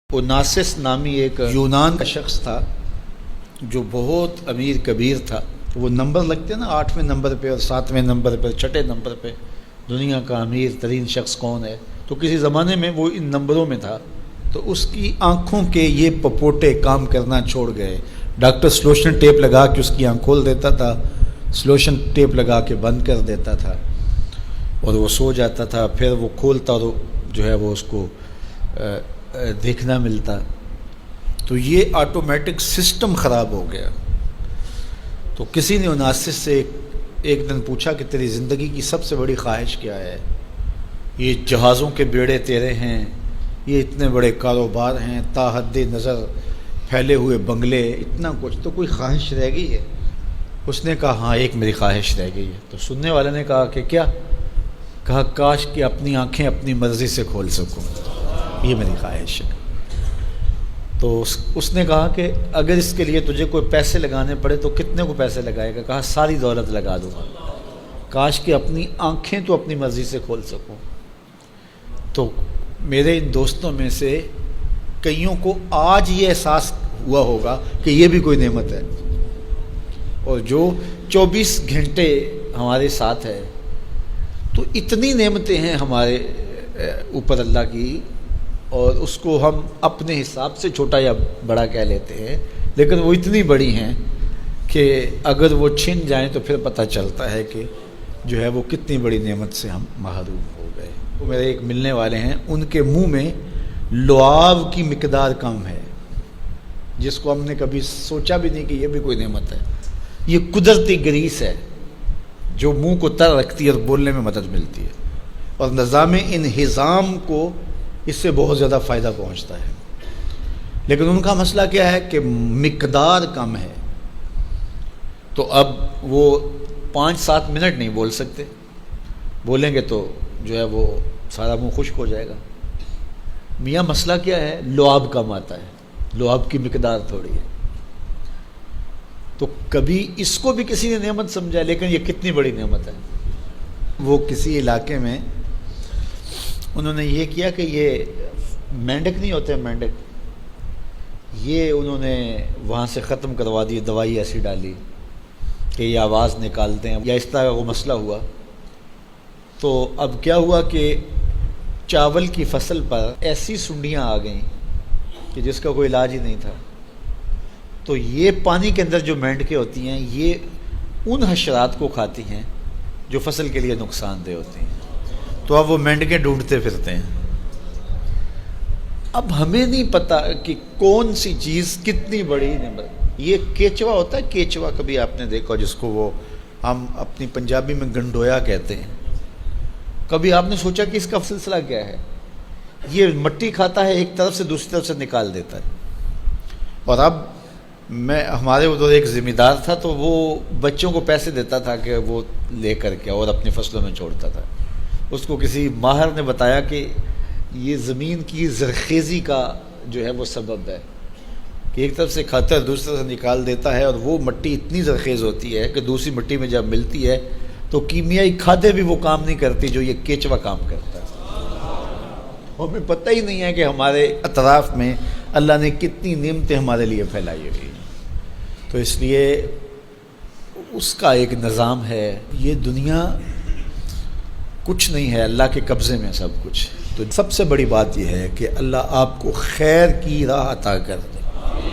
اوناسس نامی ایک یونان کا شخص تھا جو بہت امیر کبیر تھا. وہ نمبر لگتے ہیں نا، 8ویں نمبر پہ اور 7ویں نمبر پہ، 6 نمبر پہ دنیا کا امیر ترین شخص کون ہے. تو کسی زمانے میں وہ ان نمبروں میں تھا. تو اس کی آنکھوں کے یہ پپوٹے کام کرنا چھوڑ گئے. ڈاکٹر سلوشن ٹیپ لگا کے اس کی آنکھ کھول دیتا تھا، سلوشن ٹیپ لگا کے بند کر دیتا تھا اور وہ سو جاتا تھا. پھر وہ کھولتا اور جو ہے وہ اس کو دیکھنا ملتا. تو یہ آٹومیٹک سسٹم خراب ہو گیا. تو کسی نے اوناسس سے ایک دن پوچھا کہ تیری زندگی کی سب سے بڑی خواہش کیا ہے؟ یہ جہازوں کے بیڑے تیرے ہیں، یہ اتنے بڑے کاروبار ہیں، تا حد نظر پھیلے ہوئے بنگلے، اتنا کچھ، تو کوئی خواہش رہ گئی ہے؟ اس نے کہا ہاں، ایک میری خواہش رہ گئی ہے. تو سننے والے نے کہا کہ کیا؟ کہا کاش کہ اپنی آنکھیں اپنی مرضی سے کھول سکوں، یہ میری خواہش ہے. تو اس نے کہا کہ اگر اس کے لیے تجھے کوئی پیسے لگانے پڑے تو کتنے کو پیسے لگائے گا؟ کہا ساری دولت لگا دوں گا. کاش کہ اپنی آنکھیں تو اپنی مرضی سے کھول سکوں. تو میرے ان دوستوں میں سے کئیوں کو آج یہ احساس ہوا ہوگا کہ یہ بھی کوئی نعمت ہے. اور جو 24 گھنٹے ہمارے ساتھ ہے، تو اتنی نعمتیں ہیں ہمارے اوپر اللہ کی، اور اس کو ہم اپنے حساب سے چھوٹا یا بڑا کہہ لیتے ہیں، لیکن وہ اتنی بڑی ہیں کہ اگر وہ چھن جائیں تو پھر پتہ چلتا ہے کہ جو ہے وہ کتنی بڑی نعمت سے ہم محروم ہو گئے. وہ میرے ایک ملنے والے ہیں، ان کے منہ میں لعاب کی مقدار کم ہے، جس کو ہم نے کبھی سوچا بھی نہیں کہ یہ بھی کوئی نعمت ہے. یہ قدرتی گریس ہے جو منہ کو تر رکھتی ہے اور بولنے میں مدد ملتی ہے، اور نظام انہضام کو اس سے بہت زیادہ فائدہ پہنچتا ہے. لیکن ان کا مسئلہ کیا ہے کہ مقدار کم ہے. تو اب وہ 5-7 منٹ نہیں بول سکتے، بولیں گے تو جو ہے وہ سارا منہ خشک ہو جائے گا. میاں مسئلہ کیا ہے؟ لعاب کم آتا ہے، لعاب کی مقدار تھوڑی ہے. تو کبھی اس کو بھی کسی نے نعمت سمجھا، لیکن یہ کتنی بڑی نعمت ہے. وہ کسی علاقے میں انہوں نے یہ کیا کہ یہ مینڈک نہیں ہوتے، مینڈک، یہ انہوں نے وہاں سے ختم کروا دی، دوائی ایسی ڈالی کہ یہ آواز نکالتے ہیں یا اس طرح کا وہ مسئلہ ہوا. تو اب کیا ہوا کہ چاول کی فصل پر ایسی سنڈیاں آ گئیں کہ جس کا کوئی علاج ہی نہیں تھا. تو یہ پانی کے اندر جو مینڈکیں ہوتی ہیں، یہ ان حشرات کو کھاتی ہیں جو فصل کے لیے نقصان دہ ہوتی ہیں. تو اب وہ مینڈکیں ڈھونڈتے پھرتے ہیں. اب ہمیں نہیں پتہ کہ کون سی چیز کتنی بڑی نعمت. یہ کیچوا ہوتا ہے، کیچوا کبھی آپ نے دیکھا جس کو وہ ہم اپنی پنجابی میں گنڈویا کہتے ہیں. کبھی آپ نے سوچا کہ اس کا سلسلہ کیا ہے؟ یہ مٹی کھاتا ہے، ایک طرف سے دوسری طرف سے نکال دیتا ہے. اور اب ہمارے ادھر ایک ذمہ دار تھا، تو وہ بچوں کو پیسے دیتا تھا کہ وہ لے کر کے اور اپنی فصلوں میں چھوڑتا تھا. اس کو کسی ماہر نے بتایا کہ یہ زمین کی زرخیزی کا جو ہے وہ سبب ہے کہ ایک طرف سے کھاتا ہے، دوسری طرف سے نکال دیتا ہے، اور وہ مٹی اتنی زرخیز ہوتی ہے کہ دوسری مٹی میں جب ملتی ہے تو کیمیائی کھادیں بھی وہ کام نہیں کرتی جو یہ کیچوا کام کرتا ہے. ہمیں پتہ ہی نہیں ہے کہ ہمارے اطراف میں اللہ نے کتنی نعمتیں ہمارے لیے پھیلائی ہوئی ہیں. تو اس لیے اس کا ایک نظام ہے. یہ دنیا کچھ نہیں ہے، اللہ کے قبضے میں سب کچھ. تو سب سے بڑی بات یہ ہے کہ اللہ آپ کو خیر کی راہ عطا کر دے.